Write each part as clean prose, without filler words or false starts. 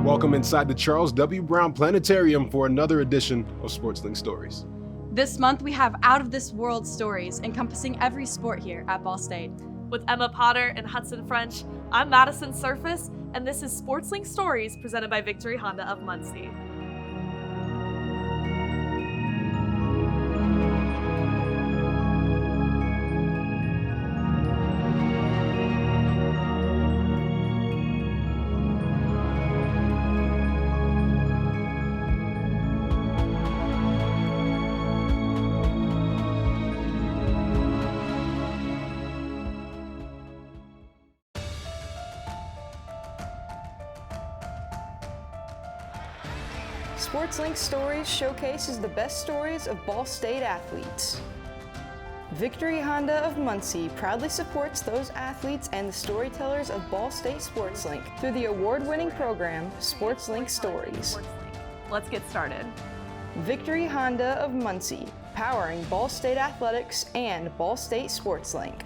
Welcome inside the Charles W. Brown Planetarium for another edition of SportsLink Stories. This month we have out-of-this-world stories encompassing every sport here at Ball State. With Emma Potter and Hudson French, I'm Madison Surface, and this is SportsLink Stories presented by Victory Honda of Muncie. SportsLink Stories showcases the best stories of Ball State athletes. Victory Honda of Muncie proudly supports those athletes and the storytellers of Ball State SportsLink through the award-winning program SportsLink Stories. Let's get started. Victory Honda of Muncie, powering Ball State athletics and Ball State SportsLink.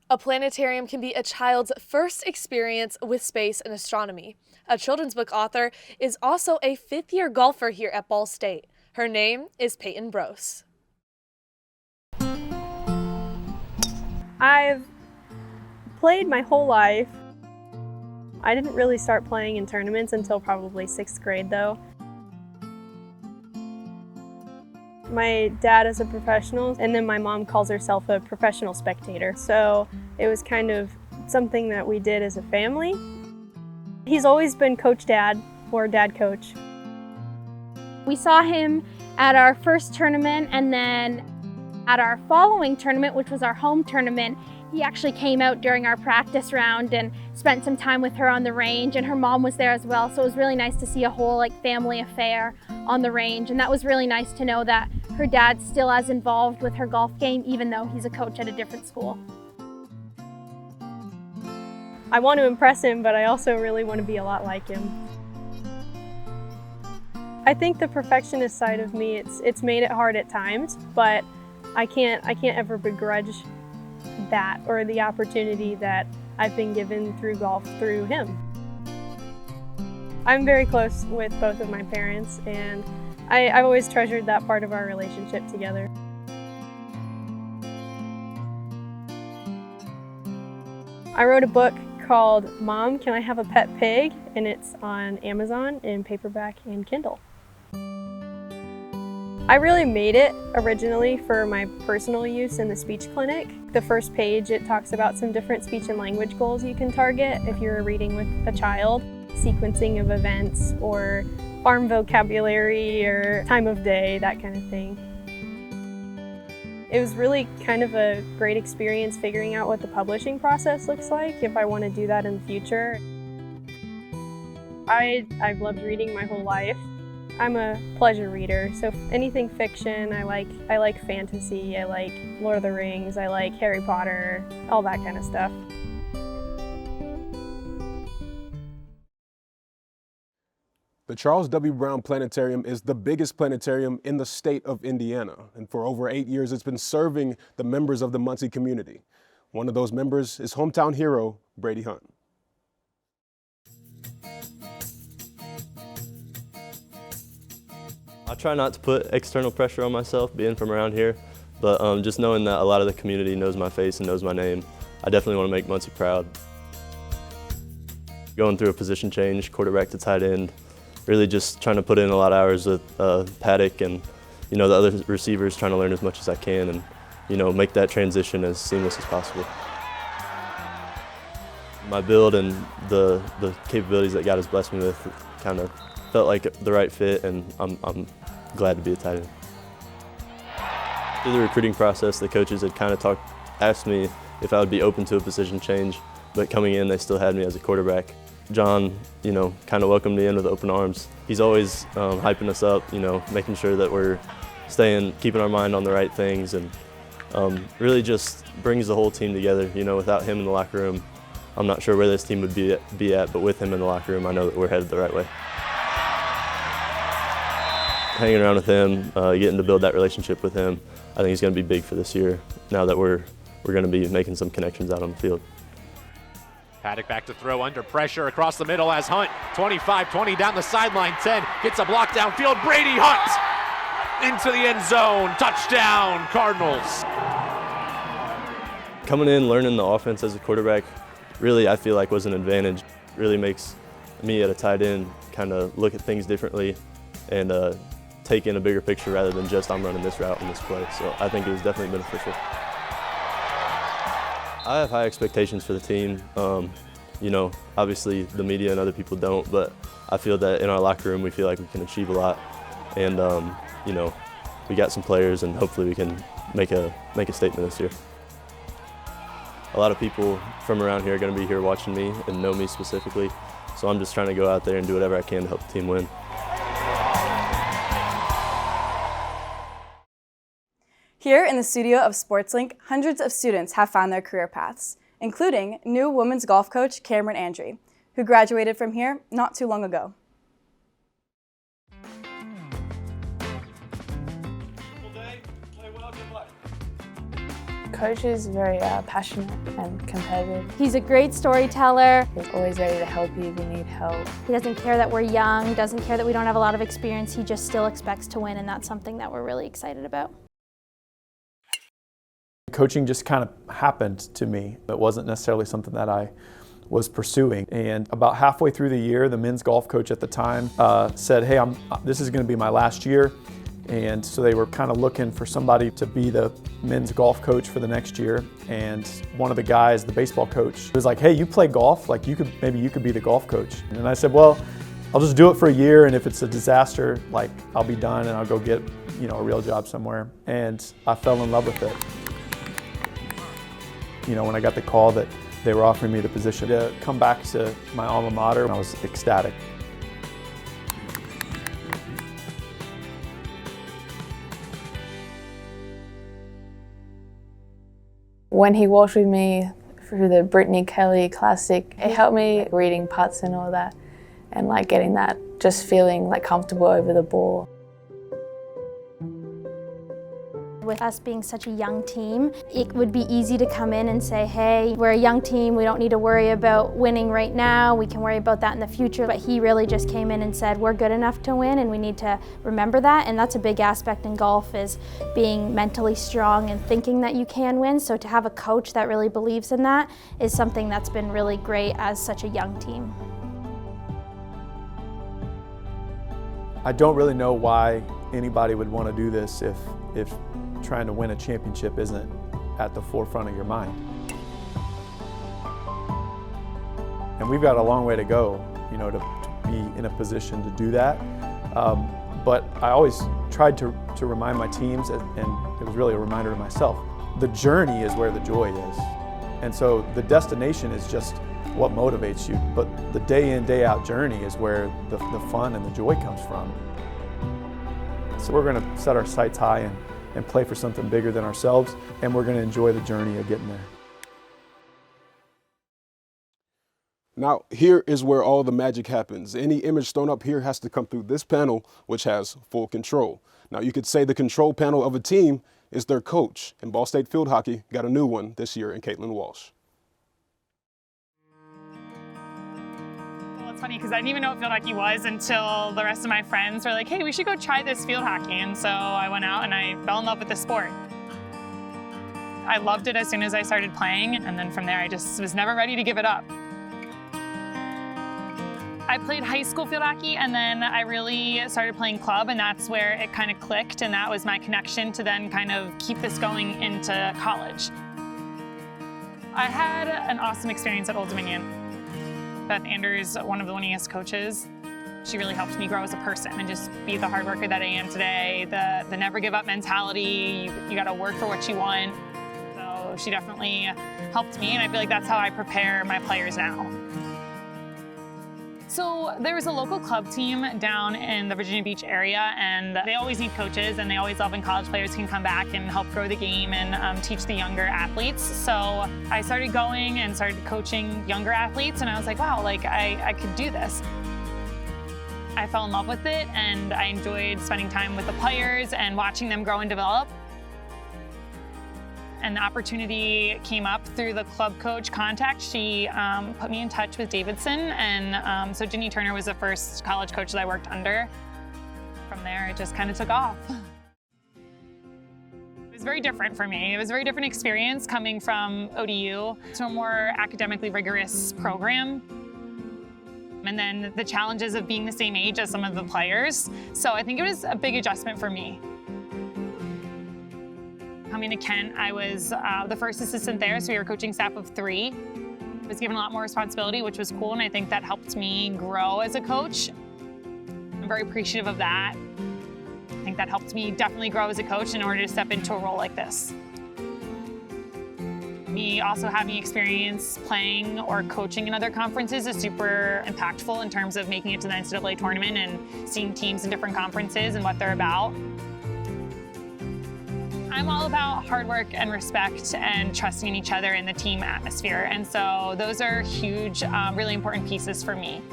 A planetarium can be a child's first experience with space and astronomy. A children's book author is also a fifth-year golfer here at Ball State. Her name is Peyton Brose. I've played my whole life. I didn't really start playing in tournaments until probably 6th grade though. My dad is a professional, and then my mom calls herself a professional spectator. So it was kind of something that we did as a family. He's always been Coach Dad, or Dad Coach. We saw him at our first tournament, and then at our following tournament, which was our home tournament, he actually came out during our practice round and spent some time with her on the range, and her mom was there as well. So it was really nice to see a whole family affair on the range, and that was really nice to know that her dad's still as involved with her golf game, even though he's a coach at a different school. I want to impress him, but I also really want to be a lot like him. I think the perfectionist side of me, it's made it hard at times, but I can't ever begrudge that or the opportunity that I've been given through golf through him. I'm very close with both of my parents, and I've always treasured that part of our relationship together. I wrote a book called Mom, Can I Have a Pet Pig? And it's on Amazon in paperback and Kindle. I really made it originally for my personal use in the speech clinic. The first page, it talks about some different speech and language goals you can target if you're reading with a child, sequencing of events or farm vocabulary or time of day, that kind of thing. It was really kind of a great experience figuring out what the publishing process looks like if I want to do that in the future. I've loved reading my whole life. I'm a pleasure reader, so anything fiction, I like fantasy, I like Lord of the Rings, I like Harry Potter, all that kind of stuff. The Charles W. Brown Planetarium is the biggest planetarium in the state of Indiana, and for over 8 years it's been serving the members of the Muncie community. One of those members is hometown hero Brady Hunt. I try not to put external pressure on myself being from around here, but just knowing that a lot of the community knows my face and knows my name, I definitely want to make Muncie proud. Going through a position change, quarterback to tight end, really just trying to put in a lot of hours with Paddock and, the other receivers, trying to learn as much as I can and, make that transition as seamless as possible. My build and the capabilities that God has blessed me with kind of felt like the right fit, and I'm glad to be a tight end. Through the recruiting process, the coaches had kind of asked me if I would be open to a position change, but coming in, they still had me as a quarterback. John, kind of welcomed me in with open arms. He's always hyping us up, making sure that we're keeping our mind on the right things, and really just brings the whole team together. Without him in the locker room, I'm not sure where this team would be at, but with him in the locker room, I know that we're headed the right way. Hanging around with him, getting to build that relationship with him, I think is going to be big for this year, now that we're going to be making some connections out on the field. Paddock back to throw under pressure across the middle as Hunt, 25-20 down the sideline, 10, gets a block downfield, Brady Hunt into the end zone, touchdown Cardinals. Coming in, learning the offense as a quarterback, really I feel like was an advantage. Really makes me at a tight end kind of look at things differently and take in a bigger picture rather than just I'm running this route in this play. So I think it was definitely beneficial. I have high expectations for the team. Obviously the media and other people don't, but I feel that in our locker room we feel like we can achieve a lot. And we got some players, and hopefully we can make a statement this year. A lot of people from around here are going to be here watching me and know me specifically, so I'm just trying to go out there and do whatever I can to help the team win. Here in the studio of SportsLink, hundreds of students have found their career paths, including new women's golf coach Cameron Andre, who graduated from here not too long ago. Coach is very passionate and competitive. He's a great storyteller. He's always ready to help you if you need help. He doesn't care that we're young, doesn't care that we don't have a lot of experience. He just still expects to win, and that's something that we're really excited about. Coaching just kind of happened to me. It wasn't necessarily something that I was pursuing. And about halfway through the year, the men's golf coach at the time said, hey, this is going to be my last year. And so they were kind of looking for somebody to be the men's golf coach for the next year. And one of the guys, the baseball coach, was like, hey, you play golf? Like maybe you could be the golf coach. And I said, well, I'll just do it for a year, and if it's a disaster, like I'll be done and I'll go get, a real job somewhere. And I fell in love with it. When I got the call that they were offering me the position to come back to my alma mater, I was ecstatic. When he walked with me through the Brittany Kelly Classic, it helped me reading putts and all that, and getting that, just feeling comfortable over the ball. With us being such a young team, it would be easy to come in and say, hey, we're a young team, we don't need to worry about winning right now, we can worry about that in the future. But he really just came in and said, we're good enough to win, and we need to remember that. And that's a big aspect in golf, is being mentally strong and thinking that you can win. So to have a coach that really believes in that is something that's been really great as such a young team. I don't really know why anybody would want to do this if trying to win a championship isn't at the forefront of your mind. And we've got a long way to go, to be in a position to do that. But I always tried to remind my teams, and it was really a reminder to myself, the journey is where the joy is. And so the destination is just what motivates you, but the day in, day out journey is where the fun and the joy comes from. So we're going to set our sights high and play for something bigger than ourselves, and we're going to enjoy the journey of getting there. Now, here is where all the magic happens. Any image thrown up here has to come through this panel, which has full control. Now, you could say the control panel of a team is their coach, and Ball State Field Hockey got a new one this year in Caitlin Walsh. It's funny because I didn't even know what field hockey was until the rest of my friends were like, hey, we should go try this field hockey. And so I went out and I fell in love with the sport. I loved it as soon as I started playing, and then from there I just was never ready to give it up. I played high school field hockey, and then I really started playing club, and that's where it kind of clicked, and that was my connection to then kind of keep this going into college. I had an awesome experience at Old Dominion. Beth Anders, one of the winningest coaches, she really helped me grow as a person and just be the hard worker that I am today, the never give up mentality, you gotta work for what you want. So she definitely helped me, and I feel like that's how I prepare my players now. So there was a local club team down in the Virginia Beach area, and they always need coaches, and they always love when college players can come back and help grow the game and teach the younger athletes. So I started going and started coaching younger athletes, and I was like, wow, like I could do this. I fell in love with it, and I enjoyed spending time with the players and watching them grow and develop. And the opportunity came up through the club coach contact. She put me in touch with DiVincenzo, and so Ginny Turner was the first college coach that I worked under. From there, it just kind of took off. It was very different for me. It was a very different experience coming from ODU to a more academically rigorous program. And then the challenges of being the same age as some of the players. So I think it was a big adjustment for me. Coming to Kent, I was the first assistant there, so we were coaching staff of 3. I was given a lot more responsibility, which was cool, and I think that helped me grow as a coach. I'm very appreciative of that. I think that helped me definitely grow as a coach in order to step into a role like this. Me also having experience playing or coaching in other conferences is super impactful in terms of making it to the NCAA tournament and seeing teams in different conferences and what they're about. I'm all about hard work and respect and trusting in each other in the team atmosphere. And so those are huge, really important pieces for me.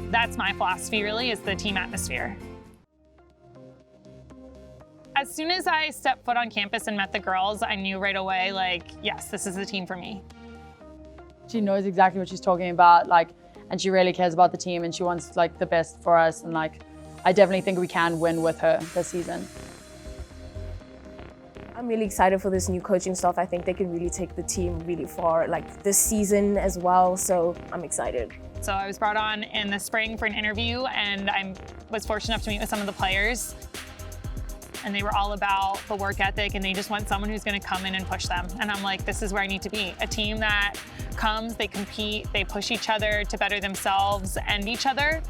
That's my philosophy really, is the team atmosphere. As soon as I stepped foot on campus and met the girls, I knew right away, like, yes, this is the team for me. She knows exactly what she's talking about, like, and she really cares about the team, and she wants like the best for us. And like, I definitely think we can win with her this season. I'm really excited for this new coaching staff. I think they can really take the team really far, like this season as well, so I'm excited. So I was brought on in the spring for an interview, and I was fortunate enough to meet with some of the players. And they were all about the work ethic, and they just want someone who's gonna come in and push them. And I'm like, this is where I need to be. A team that comes, they compete, they push each other to better themselves and each other.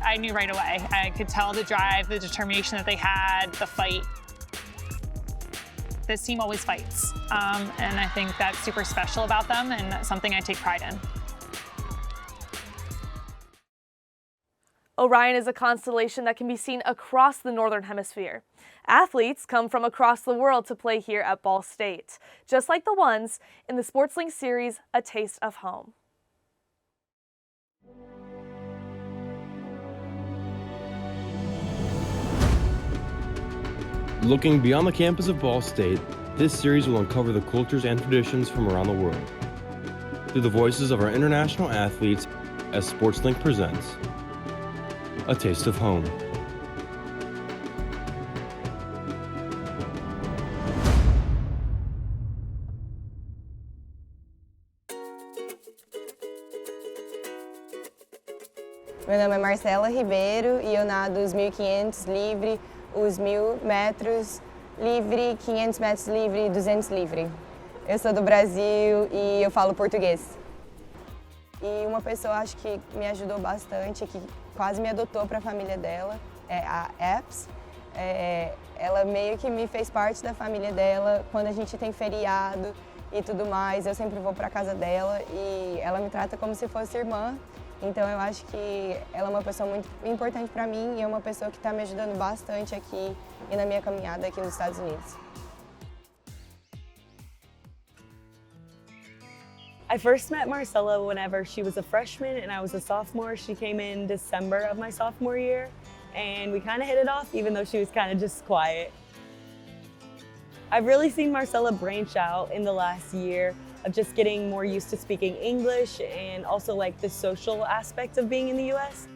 I knew right away. I could tell the drive, the determination that they had, the fight. This team always fights, and I think that's super special about them and something I take pride in. Orion is a constellation that can be seen across the Northern Hemisphere. Athletes come from across the world to play here at Ball State, just like the ones in the SportsLink series, A Taste of Home. Looking beyond the campus of Ball State, this series will uncover the cultures and traditions from around the world through the voices of our international athletes as SportsLink presents A Taste of Home. Meu nome é Marcela Ribeiro e eu nado os 1.500 livre, os 1.000 metros livre, 500 metros livre e 200 livre. Eu sou do Brasil e eu falo português. E uma pessoa acho que me ajudou bastante, que quase me adotou para a família dela, é a Eads. Ela meio que me fez parte da família dela. Quando a gente tem feriado e tudo mais, eu sempre vou para a casa dela e ela me trata como se fosse irmã. Então eu acho que ela é uma pessoa muito importante para mim e é uma pessoa que está me ajudando bastante aqui e na minha caminhada aqui nos Estados Unidos. I first met Marcella whenever she was a freshman and I was a sophomore. She came in December of my sophomore year and we kind of hit it off even though she was kind of just quiet. I've really seen Marcella branch out in the last year of just getting more used to speaking English and also like the social aspect of being in the US.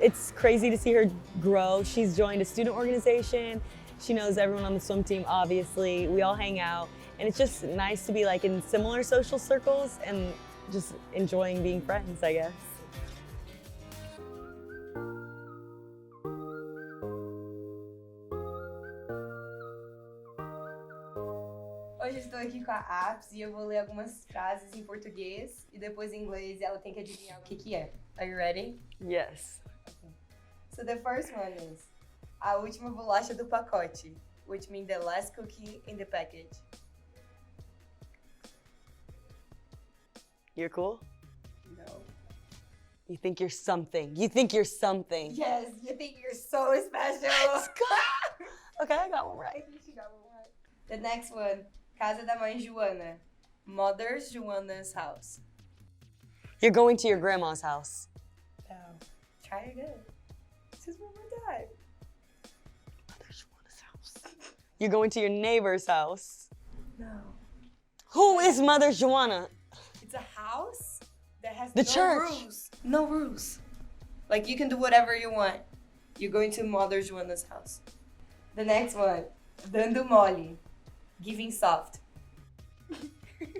It's crazy to see her grow. She's joined a student organization. She knows everyone on the swim team, obviously. We all hang out. And it's just nice to be like in similar social circles and just enjoying being friends, I guess. aqui com a apps e eu vou ler algumas frases em português e depois em inglês e ela tem que adivinhar o que é. Are you ready? Yes. Okay. So the first one is a última bolacha do pacote, which means the last cookie in the package. You're cool? No. You think you're something. You think you're something. Yes, you think you're so special. Let's go. Okay, I got one right. She got one right. The next one, Casa da Mãe Joana, Mother Joana's house. You're going to your grandma's house. No. Try again. Just one more time. Mother Joana's house. You're going to your neighbor's house. No. Who is Mother Joana? It's a house that has The no church. rules. No rules. Like you can do whatever you want. You're going to Mother Joana's house. The next one, dando mole, giving soft.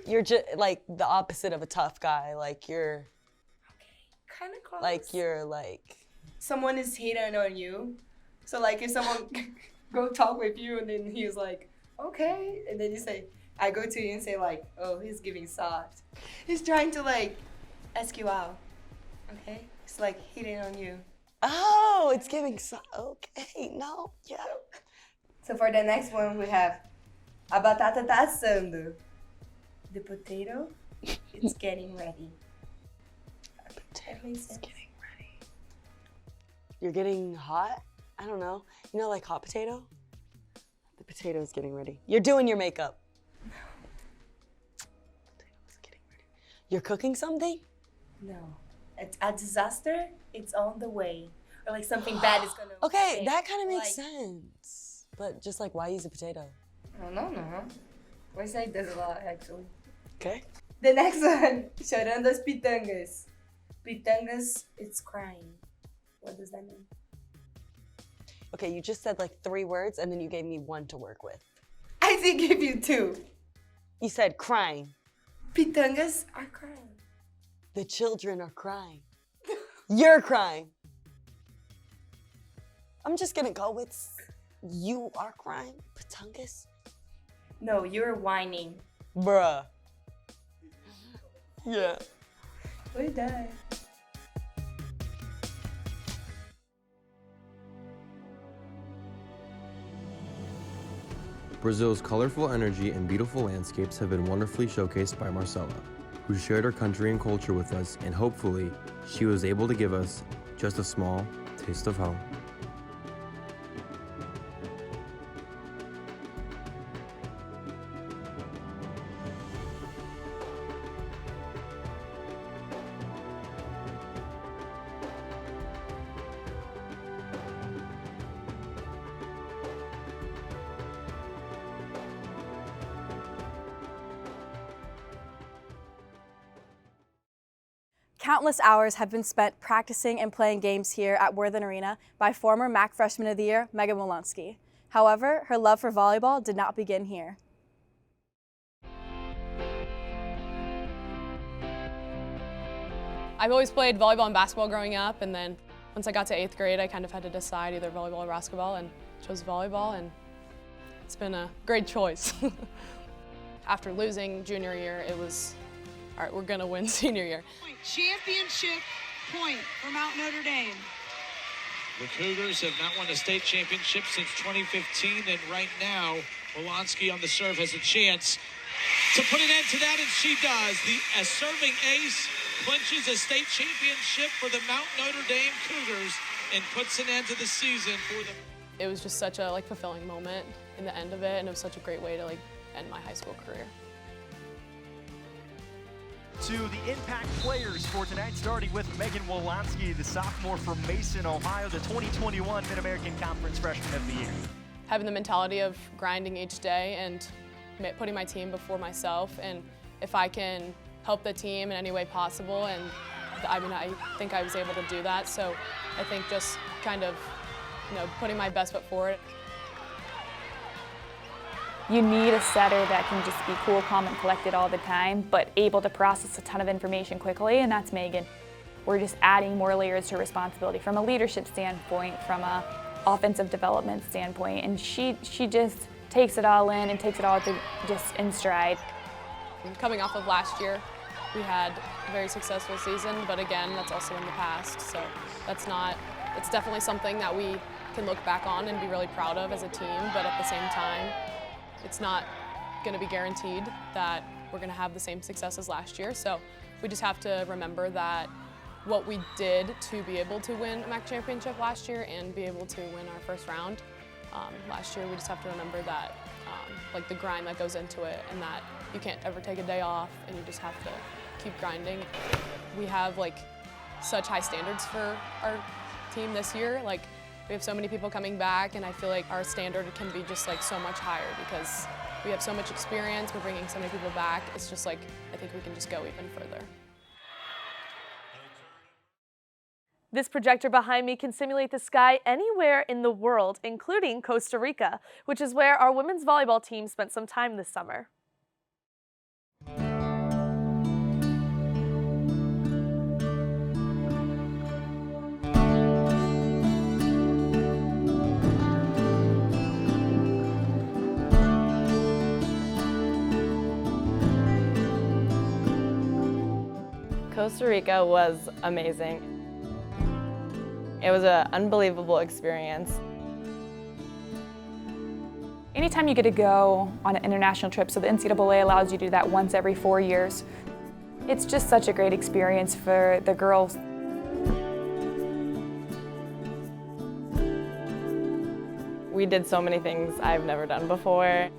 You're just like the opposite of a tough guy. Like you're. Kind of close. Like you're like. Someone is hating on you. So like if someone go talk with you and then he's like, okay. And then you say, I go to you and say like, oh, he's giving soft. He's trying to like ask you out. Okay? It's like hitting on you. Oh, it's giving soft. Okay, no, yeah. So for the next one we have a batata tá assando. The potato, it's getting ready. Potato's getting ready. You're getting hot? I don't know. You know, like hot potato? The potato's getting ready. You're doing your makeup. No. Potato's getting ready. You're cooking something? No. A disaster, it's on the way. Or like something bad is gonna Okay, happen. that kind of makes Like- sense. But just like, why use a potato? I don't know. My side does a lot, actually. Okay. The next one, chorando as pitangas. Pitangas, it's crying. What does that mean? Okay, you just said like 3 words and then you gave me 1 to work with. I did give you 2. You said crying. Pitangas are crying. The children are crying. You're crying. I'm just gonna go with you are crying. Patungus? No, you're whining. Bruh. Yeah. We're done. Brazil's colorful energy and beautiful landscapes have been wonderfully showcased by Marcella, who shared her country and culture with us, and hopefully she was able to give us just a small taste of home. Countless hours have been spent practicing and playing games here at Worthen Arena by former MAC Freshman of the Year, Megan Wolanski. However, her love for volleyball did not begin here. I've always played volleyball and basketball growing up, and then once I got to 8th grade, I kind of had to decide either volleyball or basketball, and chose volleyball, and it's been a great choice. After losing junior year, it was, all right, we're gonna win senior year. Championship point for Mount Notre Dame. The Cougars have not won a state championship since 2015, and right now, Wolanski on the serve has a chance to put an end to that, and she does. The serving ace clinches a state championship for the Mount Notre Dame Cougars and puts an end to the season for them. It was just such a fulfilling moment in the end of it, and it was such a great way to end my high school career. To the impact players for tonight, starting with Megan Wolanski, the sophomore from Mason, Ohio, the 2021 Mid-American Conference Freshman of the Year. Having the mentality of grinding each day and putting my team before myself, and if I can help the team in any way possible, and I think I was able to do that, so I think just kind of putting my best foot forward. You need a setter that can just be cool, calm, and collected all the time, but able to process a ton of information quickly, and that's Megan. We're just adding more layers to responsibility from a leadership standpoint, from a offensive development standpoint, and she just takes it all in and takes it all just in stride. Coming off of last year, we had a very successful season, but again, that's also in the past. So it's definitely something that we can look back on and be really proud of as a team, but at the same time, it's not going to be guaranteed that we're going to have the same success as last year. So we just have to remember that what we did to be able to win a MAC championship last year and be able to win our first round last year, we just have to remember that like the grind that goes into it, and that you can't ever take a day off and you just have to keep grinding. We have like such high standards for our team this year. Like we have so many people coming back, and I feel like our standard can be just like so much higher because we have so much experience, we're bringing so many people back. It's just like, I think we can just go even further. This projector behind me can simulate the sky anywhere in the world, including Costa Rica, which is where our women's volleyball team spent some time this summer. Costa Rica was amazing. It was an unbelievable experience. Anytime you get to go on an international trip, so the NCAA allows you to do that once every 4 years, it's just such a great experience for the girls. We did so many things I've never done before.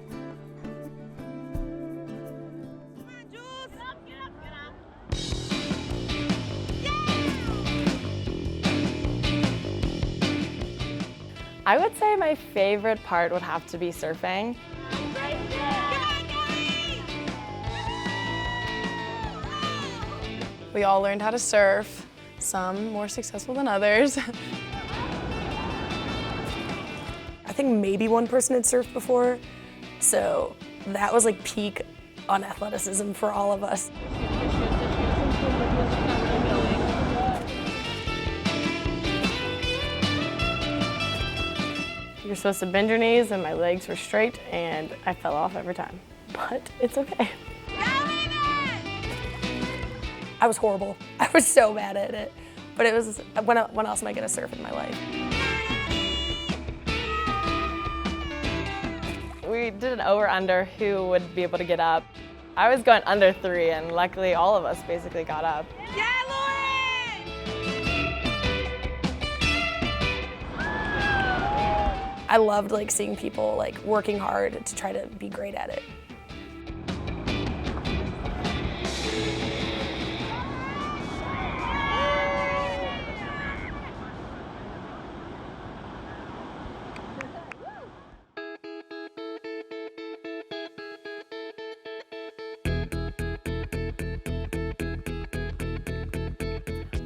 I would say my favorite part would have to be surfing. We all learned how to surf, some more successful than others. I think maybe one person had surfed before, so that was like peak on athleticism for all of us. You're supposed to bend your knees, and my legs were straight, and I fell off every time, but it's okay. I was horrible. I was so bad at it, but it was, when else am I gonna surf in my life? We did an over-under who would be able to get up. I was going under 3, and luckily all of us basically got up. I loved like seeing people like working hard to try to be great at it.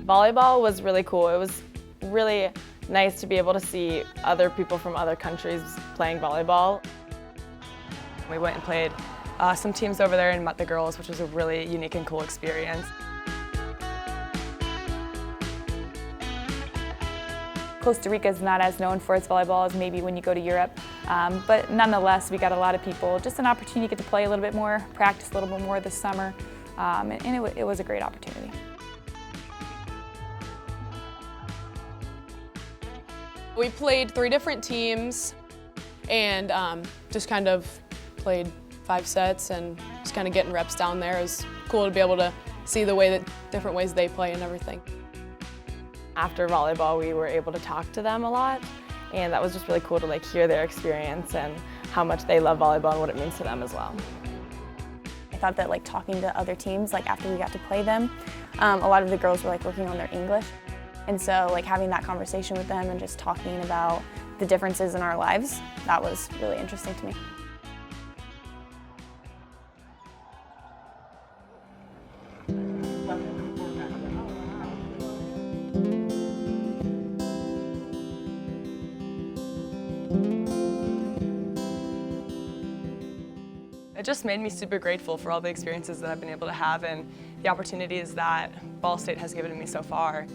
Volleyball was really cool. It was really nice to be able to see other people from other countries playing volleyball. We went and played some teams over there and met the girls, which was a really unique and cool experience. Costa Rica is not as known for its volleyball as maybe when you go to Europe, but nonetheless, we got a lot of people, just an opportunity to get to play a little bit more, practice a little bit more this summer, and it was a great opportunity. We played 3 different teams and just kind of played 5 sets and just kind of getting reps down there. It was cool to be able to see the way that different ways they play and everything. After volleyball, we were able to talk to them a lot, and that was just really cool to like hear their experience and how much they love volleyball and what it means to them as well. I thought that like talking to other teams, like after we got to play them, a lot of the girls were like working on their English. And so like having that conversation with them and just talking about the differences in our lives, that was really interesting to me. It just made me super grateful for all the experiences that I've been able to have and the opportunities that Ball State has given me so far.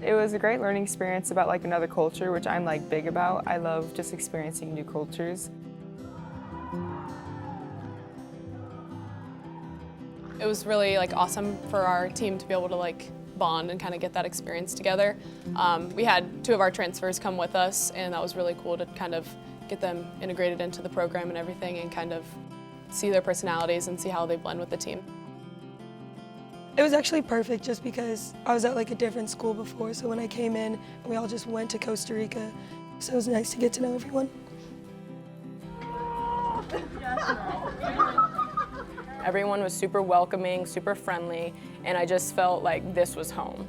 It was a great learning experience about like another culture, which I'm like big about. I love just experiencing new cultures. It was really like awesome for our team to be able to like bond and kind of get that experience together. We had 2 of our transfers come with us, and that was really cool to kind of get them integrated into the program and everything and kind of see their personalities and see how they blend with the team. It was actually perfect just because I was at like a different school before, so when I came in, we all just went to Costa Rica, so it was nice to get to know everyone. Everyone was super welcoming, super friendly, and I just felt like this was home.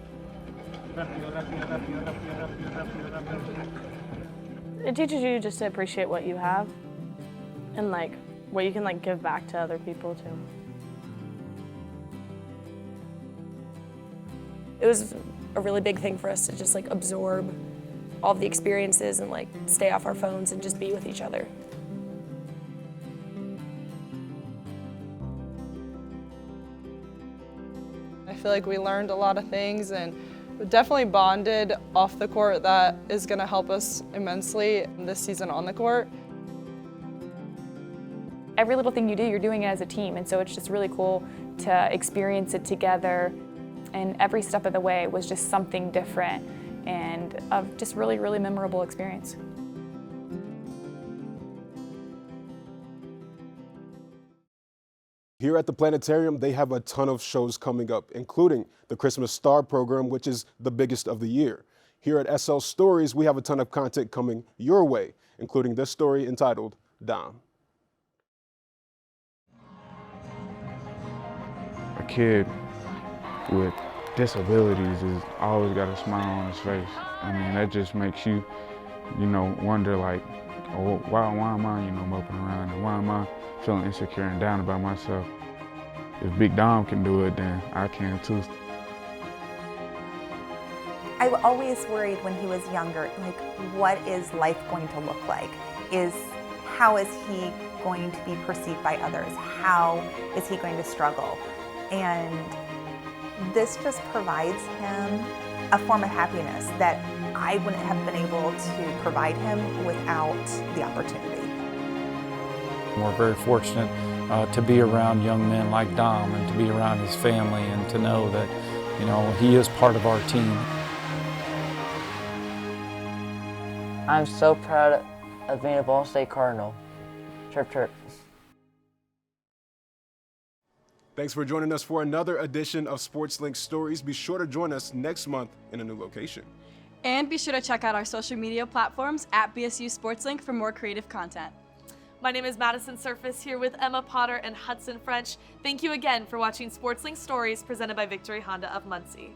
It teaches you just to appreciate what you have and like what you can like give back to other people too. It was a really big thing for us to just like absorb all of the experiences and like stay off our phones and just be with each other. I feel like we learned a lot of things and we definitely bonded off the court that is going to help us immensely this season on the court. Every little thing you do, you're doing it as a team, and so it's just really cool to experience it together. And every step of the way was just something different and just really, really memorable experience. Here at the Planetarium, they have a ton of shows coming up, including the Christmas Star program, which is the biggest of the year. Here at SL Stories, we have a ton of content coming your way, including this story entitled Dom. A kid with disabilities is always got a smile on his face. I mean, that just makes you, wonder like, oh, why am I, moping around, and why am I feeling insecure and down about myself? If Big Dom can do it, then I can too. I always worried when he was younger, like, what is life going to look like? How is he going to be perceived by others? How is he going to struggle? And this just provides him a form of happiness that I wouldn't have been able to provide him without the opportunity. We're very fortunate to be around young men like Dom and to be around his family and to know that, he is part of our team. I'm so proud of being a Ball State Cardinal. Chirp, chirp. Thanks for joining us for another edition of SportsLink Stories. Be sure to join us next month in a new location. And be sure to check out our social media platforms at BSU SportsLink for more creative content. My name is Madison Surface, here with Emma Potter and Hudson French. Thank you again for watching SportsLink Stories presented by Victory Honda of Muncie.